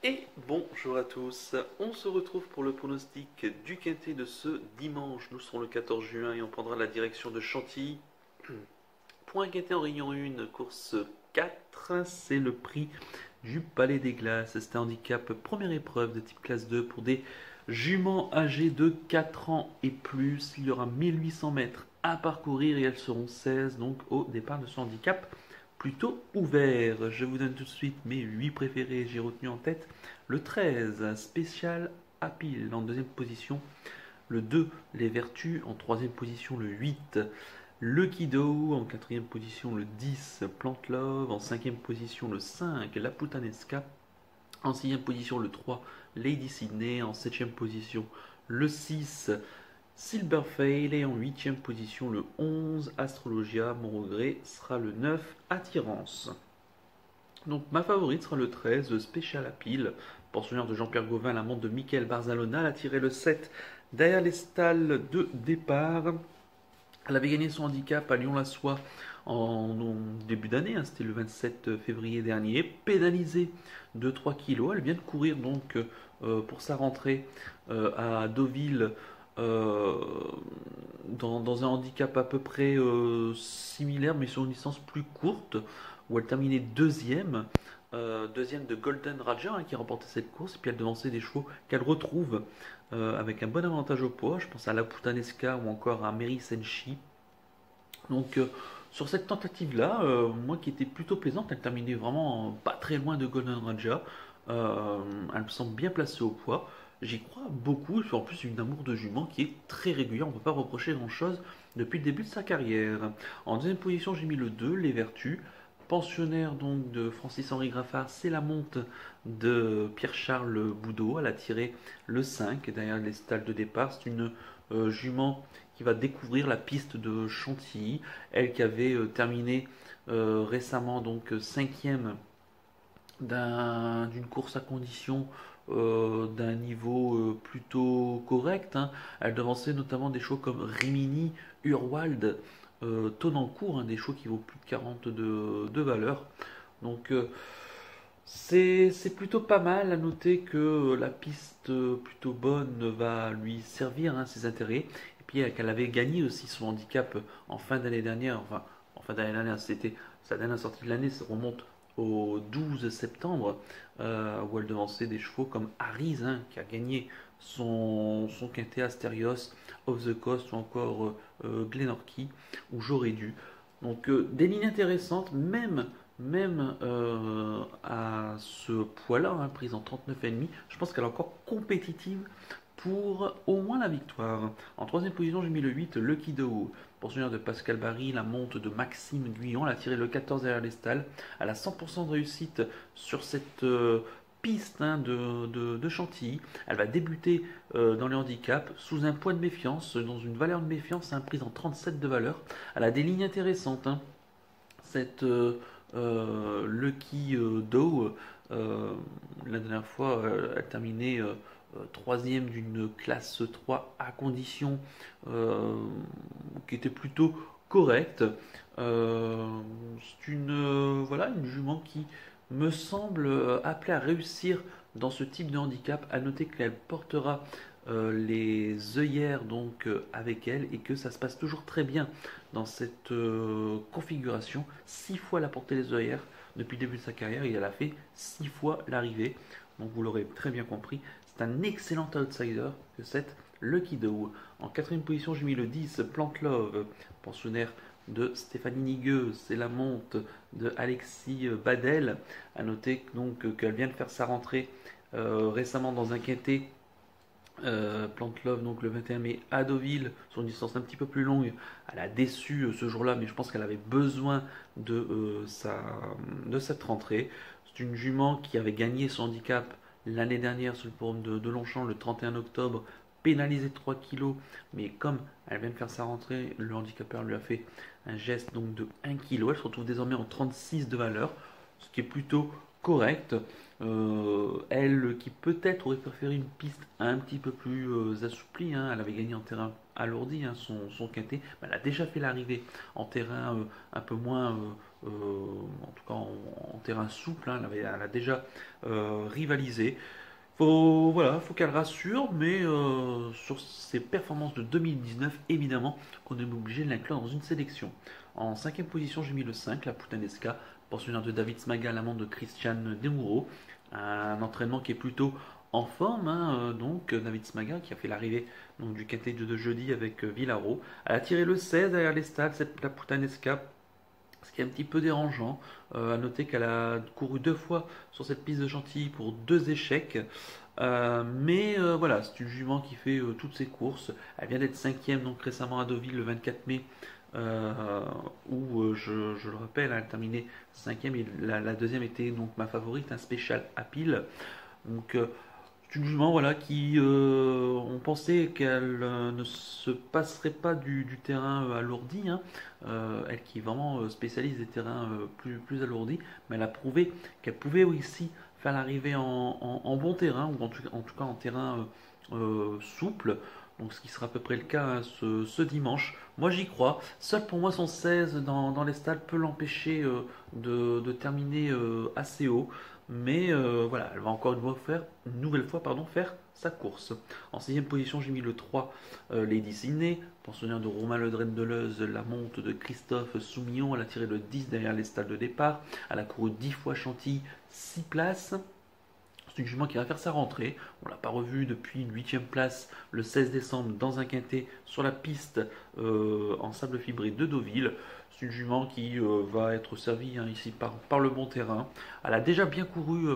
Et bonjour à tous, on se retrouve pour le pronostic du quintet de ce dimanche. Nous serons le 14 juin et on prendra la direction de Chantilly. Pour un quintet en Réunion 1, course 4, c'est le prix du Palais des Glaces. C'est un handicap première épreuve de type classe 2 pour des juments âgés de 4 ans et plus. Il y aura 1800 mètres à parcourir et elles seront 16 donc au départ de ce handicap plutôt ouvert. Je vous donne tout de suite mes 8 préférés. J'ai retenu en tête le 13, spécial à pile. En deuxième position, le 2, les Vertus. En troisième position, le 8, Lucky Doe. En quatrième position, le 10, Plante Love. En cinquième position, le 5, La Putanesca. En sixième position, le 3, Lady Sydney. En septième position, le 6, Silverfail. Et en huitième position, le 11, Astrologia. Mon regret sera le 9, Attirance. Donc ma favorite sera le 13, Special Appeal, pensionnaire de Jean-Pierre Gauvin, la montre de Michael Barzalona. Elle a tiré le 7 derrière les stalles de départ. Elle avait gagné son handicap à Lyon-la-Soie en début d'année, c'était le 27 février dernier, pénalisée de 3 kilos. Elle vient de courir donc pour sa rentrée à Deauville dans un handicap à peu près similaire, mais sur une distance plus courte, où elle terminait deuxième de Golden Raja qui remportait cette course, et puis elle devançait des chevaux qu'elle retrouve avec un bon avantage au poids. Je pense à La Putanesca ou encore à Mary Senshi. Donc sur cette tentative-là, moi qui était plutôt plaisante, elle terminait vraiment pas très loin de Golden Raja. Elle me semble bien placée au poids. J'y crois beaucoup, et puis en plus une amour de jument qui est très régulière, on ne peut pas reprocher grand-chose depuis le début de sa carrière. En deuxième position, j'ai mis le 2, Les Vertus. Pensionnaire donc de Francis-Henri Graffard, c'est la monte de Pierre-Charles Boudot. Elle a tiré le 5 derrière les stalles de départ. C'est une jument qui va découvrir la piste de Chantilly. Elle qui avait terminé récemment donc cinquième d'une course à condition d'un niveau plutôt correct, hein. Elle devançait notamment des chevaux comme Rimini, Urwald, Tonancourt, hein, des chevaux qui vaut plus de 40 de valeur. Donc c'est plutôt pas mal. À noter que la piste plutôt bonne va lui servir, hein, ses intérêts. Et puis qu'elle avait gagné aussi son handicap en fin d'année dernière. Enfin, en fin d'année dernière, c'était sa dernière sortie de l'année. Ça remonte au 12 septembre, où elle devançait des chevaux comme Ariz, hein, qui a gagné son quintet Asterios, Off the Coast ou encore Glenorchy, où j'aurais dû. Donc des lignes intéressantes, même à ce poids-là, hein, prise en 39,5, je pense qu'elle est encore compétitive pour au moins la victoire. En troisième position, j'ai mis le 8, Lucky Doe. Pensionnaire de Pascal Barry, la monte de Maxime Guyon. Elle a tiré le 14 derrière les stalles. Elle a 100% de réussite sur cette piste, hein, de Chantilly. Elle va débuter dans les handicaps sous un poids de méfiance, dans une valeur de méfiance, hein, prise en 37 de valeur. Elle a des lignes intéressantes, hein. Cette Lucky Doe, la dernière fois, elle terminait troisième d'une classe 3 à condition qui était plutôt correcte. C'est voilà, une jument qui me semble appelée à réussir dans ce type de handicap. À noter qu'elle portera les œillères donc avec elle, et que ça se passe toujours très bien dans cette configuration. 6 fois elle a porté les œillères depuis le début de sa carrière, et elle a fait 6 fois l'arrivée. Donc vous l'aurez très bien compris, c'est un excellent outsider que cette Lucky Doe. En quatrième position, j'ai mis le 10, Plante Love, pensionnaire de Stéphanie Nigueux. C'est la monte de Alexis Badel. À noter donc qu'elle vient de faire sa rentrée récemment dans un quintet Plante Love, donc le 21 mai à Deauville, sur une distance un petit peu plus longue. Elle a déçu ce jour-là, mais je pense qu'elle avait besoin de cette rentrée. C'est une jument qui avait gagné son handicap l'année dernière sur le forum de Longchamp le 31 octobre, pénalisée de 3 kilos, mais comme elle vient de faire sa rentrée, le handicapeur lui a fait un geste donc de 1 kg. Elle se retrouve désormais en 36 de valeur, ce qui est plutôt correct. Elle qui peut-être aurait préféré une piste un petit peu plus assouplie, hein. Elle avait gagné en terrain alourdi, hein, son quintet. Elle a déjà fait l'arrivée en terrain un peu moins en tout cas en terrain souple, hein, elle a déjà rivalisé. Faut qu'elle rassure, mais sur ses performances de 2019, évidemment qu'on est obligé de l'inclure dans une sélection. En cinquième position, j'ai mis le 5, la Putanesca, pensionnaire de David Smaga, l'amant de Christian Demuro. Un entraînement qui est plutôt en forme, hein, donc David Smaga qui a fait l'arrivée du quintet de jeudi avec Villaro. Elle a tiré le 16 derrière les stades, la Putanesca, ce qui est un petit peu dérangeant. À noter qu'elle a couru 2 fois sur cette piste de Chantilly pour 2 échecs. Mais voilà, c'est une jument qui fait toutes ses courses. Elle vient d'être cinquième donc récemment à Deauville le 24 mai, où je le rappelle, elle a terminé cinquième et la deuxième était donc ma favorite, un spécial à pile. Donc c'est une jument voilà, qui on pensait qu'elle ne se passerait pas du terrain alourdi, hein. Elle qui est vraiment spécialiste des terrains plus alourdis, mais elle a prouvé qu'elle pouvait aussi faire l'arrivée en bon terrain, ou en tout cas en terrain souple. Donc ce qui sera à peu près le cas hein, ce dimanche. Moi j'y crois. Seul pour moi son 16 dans les stades peut l'empêcher de terminer assez haut. Mais voilà, elle va encore une nouvelle fois faire sa course. En sixième position, j'ai mis le 3, Lady Sydney, pensionnaire de Romain Ledren Deleuze, la monte de Christophe Soumillon. Elle a tiré le 10 derrière les stades de départ. Elle a couru 10 fois Chantilly, 6 places. C'est une jument qui va faire sa rentrée. On ne l'a pas revue depuis une 8e place le 16 décembre dans un quintet sur la piste en sable fibré de Deauville. C'est une jument qui va être servie hein, ici par le bon terrain. Elle a déjà bien couru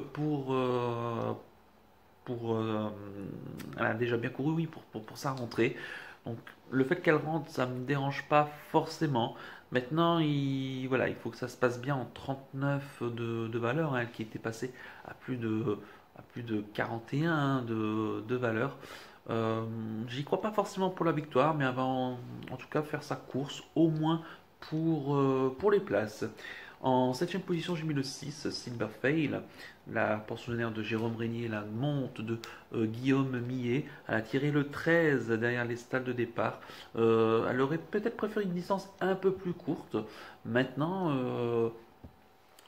elle a déjà bien couru oui, pour sa rentrée. Donc le fait qu'elle rentre, ça ne me dérange pas forcément. Maintenant, voilà, il faut que ça se passe bien en 39 de valeur, hein, elle qui était passée à plus de 41 hein, de valeur. J'y crois pas forcément pour la victoire, mais avant en tout cas faire sa course, au moins pour les places. En septième position, j'ai mis le 6, Silverfail, la pensionnaire de Jérôme Régnier, la monte de Guillaume Millet. Elle a tiré le 13 derrière les stalles de départ. Elle aurait peut-être préféré une distance un peu plus courte. Maintenant,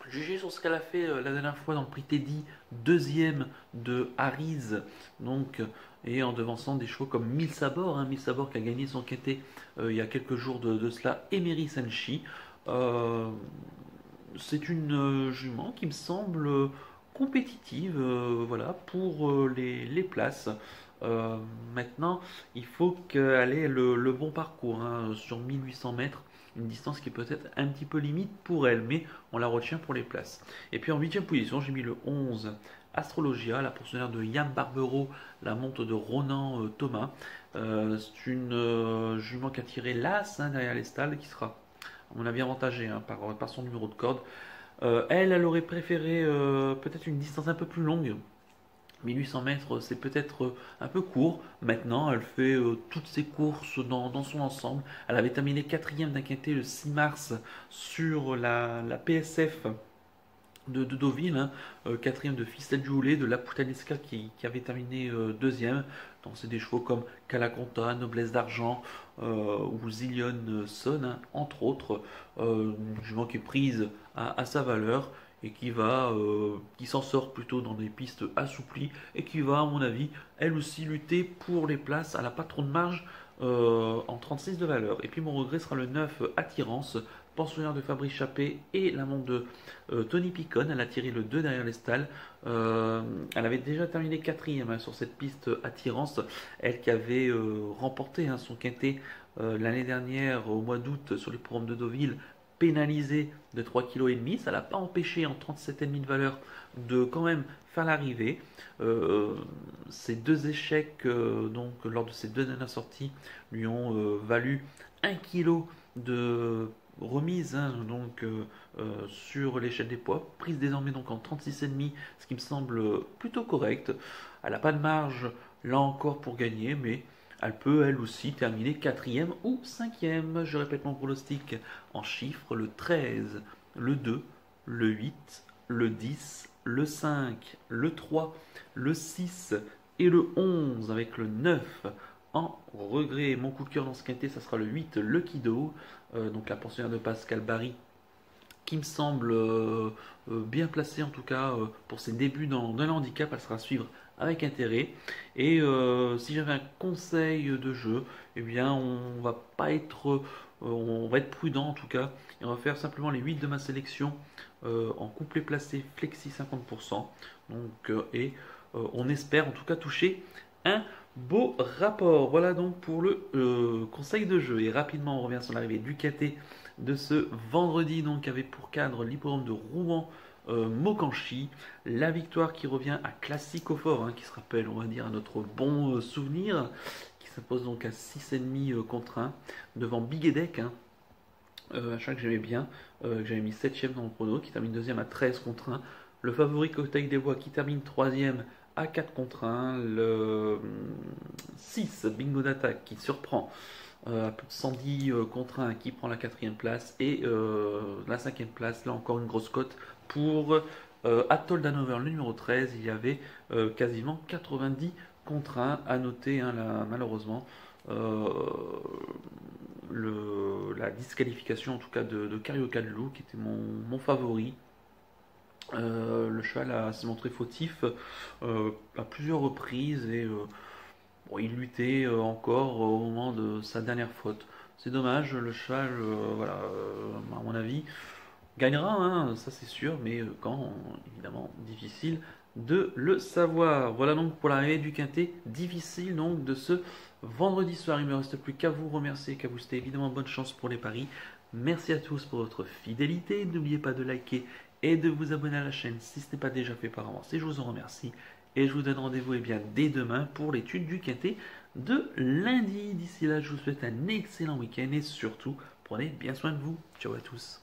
jugé sur ce qu'elle a fait la dernière fois dans le prix Teddy, deuxième de Harris, donc, et en devançant des chevaux comme Mille Sabor, hein, Mille Sabor qui a gagné son quintet il y a quelques jours de cela, Emery Senchi. Euh, c'est une jument qui me semble compétitive voilà, pour les places. Euh, Maintenant, il faut qu'elle ait le bon parcours hein, sur 1800 mètres, une distance qui est peut-être un petit peu limite pour elle, mais on la retient pour les places. Et puis en 8e position, j'ai mis le 11, Astrologia, la pensionnaire de Yann Barbero, la monte de Ronan Thomas. C'est une jument qui a tiré l'As hein, derrière les stalles, qui sera à mon avis avantagée hein, par son numéro de corde. Elle aurait préféré peut-être une distance un peu plus longue. 1800 mètres, c'est peut-être un peu court. Maintenant, elle fait toutes ses courses dans son ensemble. Elle avait terminé quatrième d'un quintet le 6 mars sur la PSF de Deauville, hein, quatrième de Fistel Joulet, de la Putanesca qui avait terminé deuxième. Donc c'est des chevaux comme Calaconta, Noblesse d'Argent ou Zillion Son, hein, entre autres. Une jument qui est prise à sa valeur et qui s'en sort plutôt dans des pistes assouplies et qui va, à mon avis, elle aussi lutter pour les places. Elle n'a pas trop de marge en 36 de valeur. Et puis mon regret sera le 9, Attirance, pensionnaire de Fabrice Chappé et la montre de Tony Picon. Elle a tiré le 2 derrière les stalles. Elle avait déjà terminé quatrième hein, sur cette piste Attirance. Elle qui avait remporté hein, son quintet l'année dernière au mois d'août sur les programmes de Deauville, pénalisé de 3,5 kg. Ça ne l'a pas empêché en 37,5 de valeur de quand même faire l'arrivée. Ces 2 échecs donc lors de ces 2 dernières sorties lui ont valu 1 kg de remise hein, donc sur l'échelle des poids, prise désormais donc en 36,5, ce qui me semble plutôt correct. Elle n'a pas de marge là encore pour gagner, mais elle peut elle aussi terminer quatrième ou cinquième. Je répète mon pronostic en chiffres, le 13, le 2, le 8, le 10, le 5, le 3, le 6 et le 11 avec le 9 en regret. Mon coup de cœur dans ce quintet, ça sera le 8, le Kido, donc la pensionnaire de Pascal Barry qui me semble bien placée en tout cas pour ses débuts dans le handicap. Elle sera à suivre avec intérêt. Et si j'avais un conseil de jeu, eh bien on va être prudent en tout cas. Et on va faire simplement les 8 de ma sélection en couplet placé flexi 50%. On espère en tout cas toucher un beau rapport. Voilà donc pour le conseil de jeu. Et rapidement, on revient sur l'arrivée du KT de ce vendredi, donc avec pour cadre l'hippodrome de Rouen. Mokanchi, la victoire qui revient à Classico Fort, qui se rappelle, on va dire, à notre bon souvenir, qui s'impose donc à 6,5 contre 1 devant Bigedec, un chat que j'aimais bien, que j'avais mis 7ème dans le chrono, qui termine 2ème à 13 contre 1. Le favori Cocktail des Bois qui termine 3ème à 4 contre 1. Le 6 Bingo d'attaque qui surprend à plus de 110 contre 1 qui prend la 4ème place. Et la 5ème place, là encore une grosse cote pour Atoll d'Hanover, le numéro 13. Il y avait quasiment 90 contre 1 à noter, là, malheureusement. La disqualification en tout cas de Carioca de Loup qui était mon favori. Le cheval s'est montré fautif à plusieurs reprises et il luttait encore au moment de sa dernière faute. C'est dommage, le cheval, à mon avis, gagnera, ça c'est sûr, mais quand, évidemment, difficile de le savoir. Voilà donc pour l'arrivée du quintet, difficile donc de ce vendredi soir. Il ne me reste plus qu'à vous remercier, qu'à vous souhaiter évidemment bonne chance pour les paris. Merci à tous pour votre fidélité. N'oubliez pas de liker et de vous abonner à la chaîne si ce n'est pas déjà fait par avance. Et je vous en remercie. Et je vous donne rendez-vous dès demain pour l'étude du quintet de lundi. D'ici là, je vous souhaite un excellent week-end et surtout, prenez bien soin de vous. Ciao à tous.